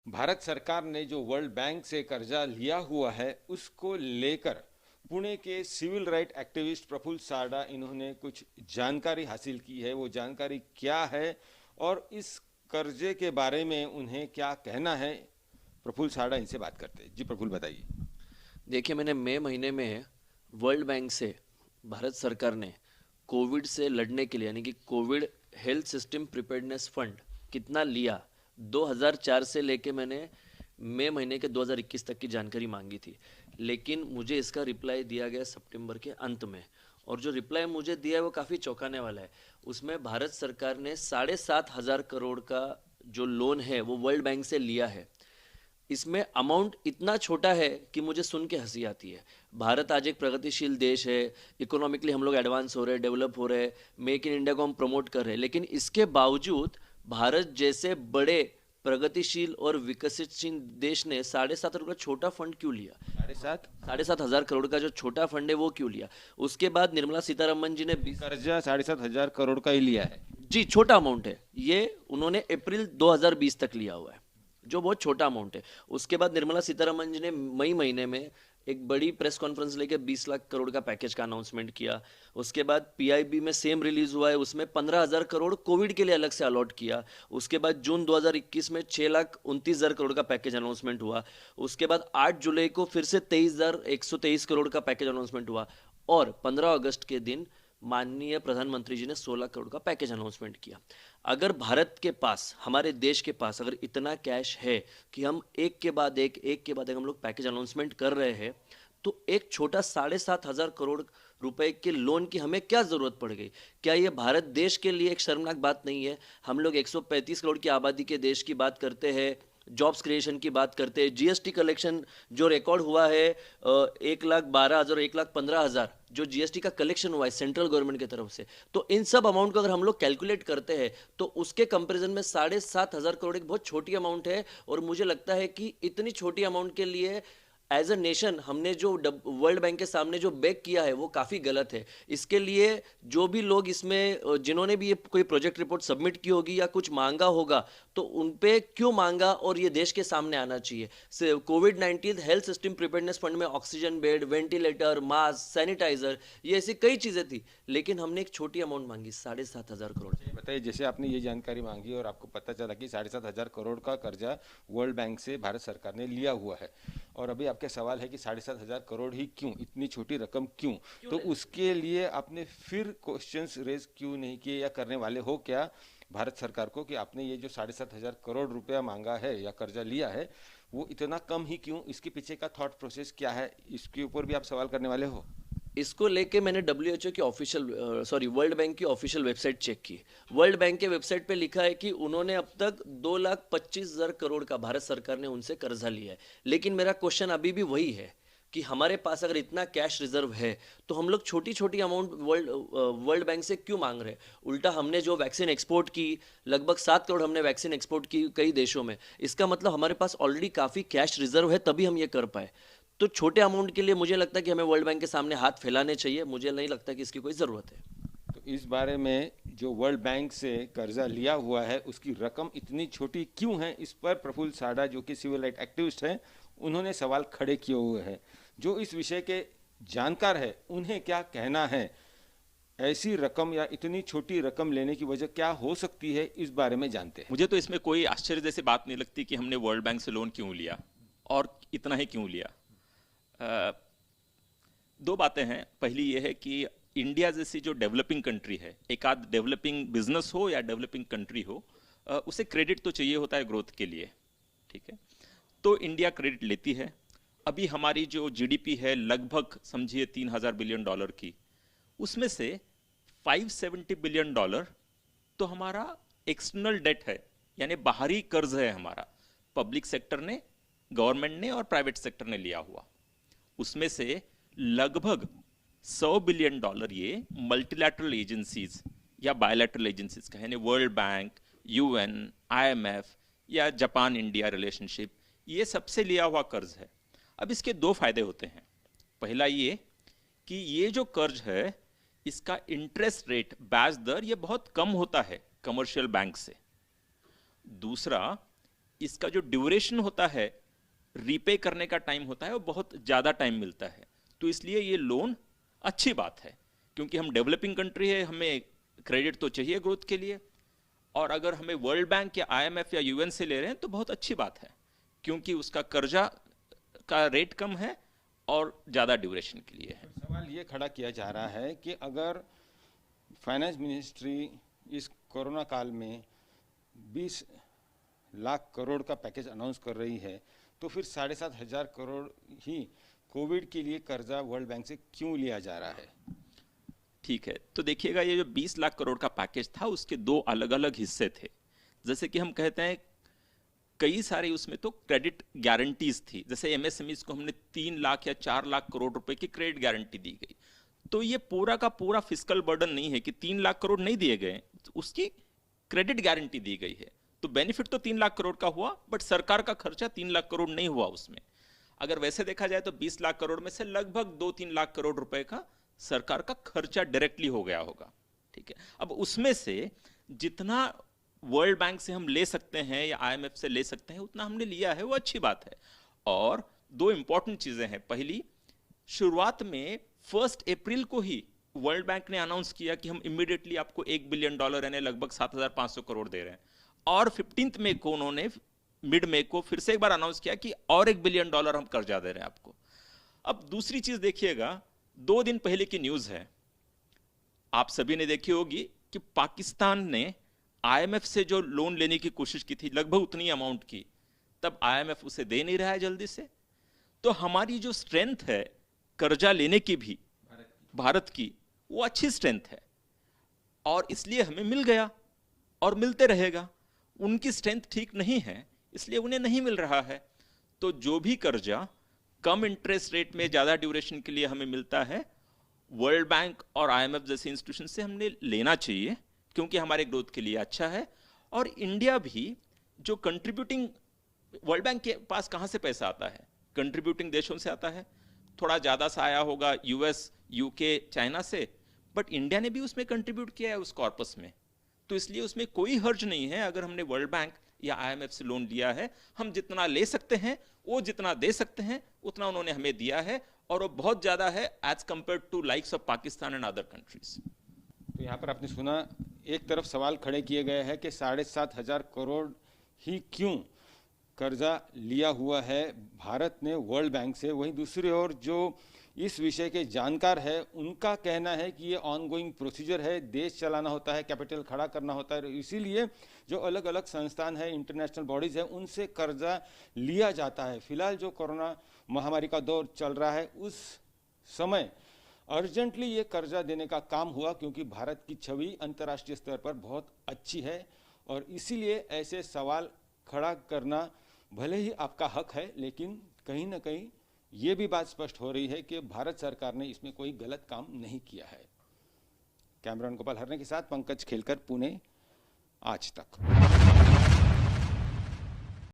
भारत सरकार ने जो वर्ल्ड बैंक से कर्जा लिया हुआ है उसको लेकर पुणे के civil right activist Prafull Sarda इन्होंने कुछ जानकारी हासिल की है। वो जानकारी क्या है और इस कर्जे के बारे में उन्हें क्या कहना है, प्रफुल्ल सारडा इनसे बात करते हैं। जी प्रफुल्ल, बताइए। देखिए, मैंने मई महीने में वर्ल्ड बैंक से भारत सरकार ने कोविड से लड़ने के लिए यानी कि Covid health system preparedness fund कितना लिया, 2004 से लेके मैंने मई महीने के 2021 तक की जानकारी मांगी थी। लेकिन मुझे इसका रिप्लाई दिया गया सितंबर के अंत में, और जो रिप्लाई मुझे दिया है वो काफ़ी चौंकाने वाला है। उसमें भारत सरकार ने 7,500 करोड़ का जो लोन है वो वर्ल्ड बैंक से लिया है। इसमें अमाउंट इतना छोटा है कि मुझे सुन के हंसी आती है। भारत आज एक प्रगतिशील देश है, इकोनॉमिकली हम लोग एडवांस हो रहे हैं, डेवलप हो रहे हैं, मेक इन इंडिया को हम प्रमोट कर रहे हैं, लेकिन इसके बावजूद भारत जैसे बड़े प्रगतिशील और विकसितशील देश ने 7,500 का छोटा फंड क्यों लिया? 7.5 7,500 करोड़ का जो छोटा फंड है वो क्यों लिया? उसके बाद निर्मला सीतारमन जी ने कर्जा 7,500 करोड़ का ही लिया है। जी, छोटा अमाउंट है ये, उन्होंने अप्रैल 2020 तक लिया हुआ है, जो बहुत छोटा अमाउंट है। उसके बाद निर्मला सीतारमन जी ने मई महीने में एक बड़ी प्रेस कॉन्फ्रेंस लेके 20 लाख करोड़ का पैकेज का अनाउंसमेंट किया। उसके बाद पीआईबी में सेम रिलीज हुआ है, उसमें 15,000 करोड़ कोविड के लिए अलग से अलॉट किया। उसके बाद जून 2021 में 6,29,000 करोड़ का पैकेज अनाउंसमेंट हुआ। उसके बाद 8 जुलाई को फिर से 23,123 करोड़ का पैकेज अनाउंसमेंट हुआ, और 15 अगस्त के दिन माननीय प्रधानमंत्री जी ने 16 करोड़ का पैकेज अनाउंसमेंट किया। अगर भारत के पास, हमारे देश के पास अगर इतना कैश है कि हम एक के बाद एक हम लोग पैकेज अनाउंसमेंट कर रहे हैं, तो एक छोटा 7,500 करोड़ रुपए के लोन की हमें क्या जरूरत पड़ गई? क्या ये भारत देश के लिए एक शर्मनाक बात नहीं है? हम लोग 135 करोड़ की आबादी के देश की बात करते हैं, जॉब्स क्रिएशन की बात करते हैं, जीएसटी कलेक्शन जो रिकॉर्ड हुआ है, 1,12,000 1,15,000 जो जीएसटी का कलेक्शन हुआ है सेंट्रल गवर्नमेंट की तरफ से, तो इन सब अमाउंट को अगर हम लोग कैलकुलेट करते हैं तो उसके कंपैरिजन में 7,500 करोड़ एक बहुत छोटी अमाउंट है। और मुझे लगता है कि इतनी छोटी अमाउंट के लिए एज अ नेशन हमने जो वर्ल्ड बैंक के सामने जो बेग किया है वो काफ़ी गलत है। इसके लिए जो भी लोग इसमें जिन्होंने भी ये कोई प्रोजेक्ट रिपोर्ट सबमिट की होगी या कुछ मांगा होगा, तो उन पे क्यों मांगा और ये देश के सामने आना चाहिए। कोविड-19 हेल्थ सिस्टम प्रिपेयर्डनेस फंड में oxygen bed, ventilator, mask, sanitizer, ये ऐसी कई चीज़ें थी, लेकिन हमने एक छोटी अमाउंट मांगी 7,500 करोड़। बताइए, जैसे आपने ये जानकारी मांगी और आपको पता चला कि 7,500 करोड़ का कर्जा वर्ल्ड बैंक से भारत सरकार ने लिया हुआ है, और अभी आपका सवाल है कि 7,500 करोड़ ही क्यों, इतनी छोटी रकम क्यों? तो उसके लिए आपने फिर क्वेश्चंस रेज क्यों नहीं किए, या करने वाले हो क्या भारत सरकार को, कि आपने ये जो 7,500 करोड़ रुपया मांगा है या कर्जा लिया है वो इतना कम ही क्यों? इसके पीछे का थॉट प्रोसेस क्या है, इसके ऊपर भी आप सवाल करने वाले हो? इसको लेके मैंने डब्ल्यूएचओ की वर्ल्ड बैंक की ऑफिशियल वेबसाइट चेक की। वर्ल्ड बैंक के वेबसाइट पे लिखा है कि उन्होंने अब तक 2,25,000 करोड़ का भारत सरकार ने उनसे कर्जा लिया है। लेकिन मेरा क्वेश्चन अभी भी वही है कि हमारे पास अगर इतना कैश रिजर्व है तो हम लोग छोटी छोटी अमाउंट वर्ल्ड बैंक से क्यों मांग रहे हैं? उल्टा हमने जो वैक्सीन एक्सपोर्ट की, लगभग 7 करोड़ हमने वैक्सीन एक्सपोर्ट की कई देशों में, इसका मतलब हमारे पास ऑलरेडी काफ़ी कैश रिजर्व है, तभी हम ये कर पाए। तो छोटे अमाउंट के लिए मुझे लगता है कि हमें वर्ल्ड बैंक के सामने हाथ फैलाने चाहिए, मुझे नहीं लगता कि इसकी कोई ज़रूरत है। तो इस बारे में जो वर्ल्ड बैंक से कर्जा लिया हुआ है उसकी रकम इतनी छोटी क्यों है, इस पर प्रफुल्ल सारडा जो कि सिविल राइट एक्टिविस्ट हैं उन्होंने सवाल खड़े किए हुए हैं। जो इस विषय के जानकार है उन्हें क्या कहना है, ऐसी रकम या इतनी छोटी रकम लेने की वजह क्या हो सकती है, इस बारे में जानते हैं। मुझे तो इसमें कोई आश्चर्य जैसी बात नहीं लगती कि हमने वर्ल्ड बैंक से लोन क्यों लिया और इतना ही क्यों लिया। अ, दो बातें हैं। पहली ये है कि इंडिया जैसी जो डेवलपिंग कंट्री है, एक आध डेवलपिंग बिजनेस हो या डेवलपिंग कंट्री हो, उसे क्रेडिट तो चाहिए होता है ग्रोथ के लिए, ठीक है। तो इंडिया क्रेडिट लेती है। अभी हमारी जो जीडीपी है लगभग समझिए $3,000 बिलियन की, उसमें से $570 बिलियन तो हमारा एक्सटर्नल डेट है, यानी बाहरी कर्ज है हमारा, पब्लिक सेक्टर ने, गवर्नमेंट ने और प्राइवेट सेक्टर ने लिया हुआ। उसमें से लगभग $100 बिलियन ये मल्टीलैटरल एजेंसीज या बायलैटरल एजेंसीज का, यानी वर्ल्ड बैंक, यूएन, आईएमएफ या जापान इंडिया रिलेशनशिप, ये सबसे लिया हुआ कर्ज है। अब इसके दो फायदे होते हैं। पहला ये कि ये जो कर्ज है इसका इंटरेस्ट रेट, ब्याज दर, ये बहुत कम होता है कमर्शियल बैंक से। दूसरा, इसका जो ड्यूरेशन होता है, रीपे करने का टाइम होता है, वो बहुत ज़्यादा टाइम मिलता है। तो इसलिए ये लोन अच्छी बात है, क्योंकि हम डेवलपिंग कंट्री है, हमें क्रेडिट तो चाहिए ग्रोथ के लिए। और अगर हमें वर्ल्ड बैंक या IMF या UN से ले रहे हैं तो बहुत अच्छी बात है, क्योंकि उसका कर्जा का रेट कम है और ज़्यादा ड्यूरेशन के लिए है। सवाल ये खड़ा किया जा रहा है कि अगर फाइनेंस मिनिस्ट्री इस कोरोना काल में 20 लाख करोड़ का पैकेज अनाउंस कर रही है, तो फिर 7,500 करोड़ ही कोविड के लिए कर्जा वर्ल्ड बैंक से क्यों लिया जा रहा है? ठीक है, तो देखिएगा, ये जो 20 लाख करोड़ का पैकेज था उसके दो अलग अलग हिस्से थे। जैसे कि हम कहते हैं, कई सारी उसमें तो क्रेडिट गारंटीज थी। जैसे MSMEs को हमने 3 लाख या 4 लाख करोड़ रुपए की क्रेडिट गारंटी दी गई। तो ये पूरा का पूरा फिस्कल बर्डन नहीं है कि 3 लाख करोड़ नहीं दिए गए, उसकी क्रेडिट गारंटी दी गई है। तो बेनिफिट तो 3 लाख करोड़ का हुआ, बट सरकार का खर्चा 3 लाख करोड़ नहीं हुआ उसमें। अगर वैसे देखा जाए तो 20 लाख करोड़ में से लगभग 2-3 लाख करोड़ रुपए का सरकार का खर्चा डायरेक्टली हो गया होगा। ठीक है, अब उसमें से जितना वर्ल्ड बैंक से हम ले सकते हैं या IMF से ले सकते हैं उतना हमने लिया है, वो अच्छी बात है। और दो इंपॉर्टेंट चीजें हैं। पहली, शुरुआत में 1 अप्रैल को ही वर्ल्ड बैंक ने अनाउंस किया कि हम इमीडिएटली आपको $1 बिलियन यानी लगभग 7,500 करोड़ दे रहे हैं। और 15 मई को उन्होंने, मिड मई को फिर से एक बार अनाउंस किया कि और $1 बिलियन हम कर्जा दे रहे हैं आपको। अब दूसरी चीज देखिएगा, 2 दिन पहले की न्यूज है, आप सभी ने देखी होगी कि पाकिस्तान ने IMF से जो लोन लेने की कोशिश की थी, लगभग उतनी अमाउंट की, तब IMF उसे दे नहीं रहा है जल्दी से। तो हमारी जो स्ट्रेंथ है कर्जा लेने की भी भारत की, वो अच्छी स्ट्रेंथ है और इसलिए हमें मिल गया और मिलते रहेगा। उनकी स्ट्रेंथ ठीक नहीं है, इसलिए उन्हें नहीं मिल रहा है। तो जो भी कर्जा कम इंटरेस्ट रेट में ज्यादा ड्यूरेशन के लिए हमें मिलता है, वर्ल्ड बैंक और IMF जैसे इंस्टीट्यूशन से हमने लेना चाहिए, क्योंकि हमारे ग्रोथ के लिए अच्छा है। और इंडिया भी जो कंट्रीब्यूटिंग, वर्ल्ड बैंक के पास कहां से पैसा आता है? कंट्रीब्यूटिंग देशों से आता है। थोड़ा ज्यादा सा आया होगा US, UK, चाइना से, बट इंडिया ने भी उसमें कंट्रीब्यूट किया है उस कॉर्पस में। तो इसलिए उसमें कोई हर्ज नहीं है अगर हमने वर्ल्ड बैंक या IMF से लोन लिया है। हम जितना ले सकते हैं, वो जितना दे सकते हैं, उतना उन्होंने हमें दिया है, और वो बहुत ज्यादा है as compare to likes of Pakistan and other countries. तो यहाँ पर आपने सुना, एक तरफ सवाल खड़े किए गए हैं कि 7,500 करोड़ ही क्यों कर्जा लिया हुआ है भारत ने वर्ल्ड बैंक से। वहीं दूसरी ओर जो इस विषय के जानकार है, उनका कहना है कि ये ऑनगोइंग प्रोसीजर है, देश चलाना होता है, कैपिटल खड़ा करना होता है, इसीलिए जो अलग अलग संस्थान है, इंटरनेशनल बॉडीज है, उनसे कर्जा लिया जाता है। फिलहाल जो कोरोना महामारी का दौर चल रहा है, उस समय अर्जेंटली ये कर्जा देने का काम हुआ, क्योंकि भारत की छवि अंतर्राष्ट्रीय स्तर पर बहुत अच्छी है, और इसीलिए ऐसे सवाल खड़ा करना भले ही आपका हक है, लेकिन कहीं ना कहीं ये भी बात स्पष्ट हो रही है कि भारत सरकार ने इसमें कोई गलत काम नहीं किया है। कैमरामैन गोपाल हरने के साथ पंकज खेलकर, पुणे, आज तक।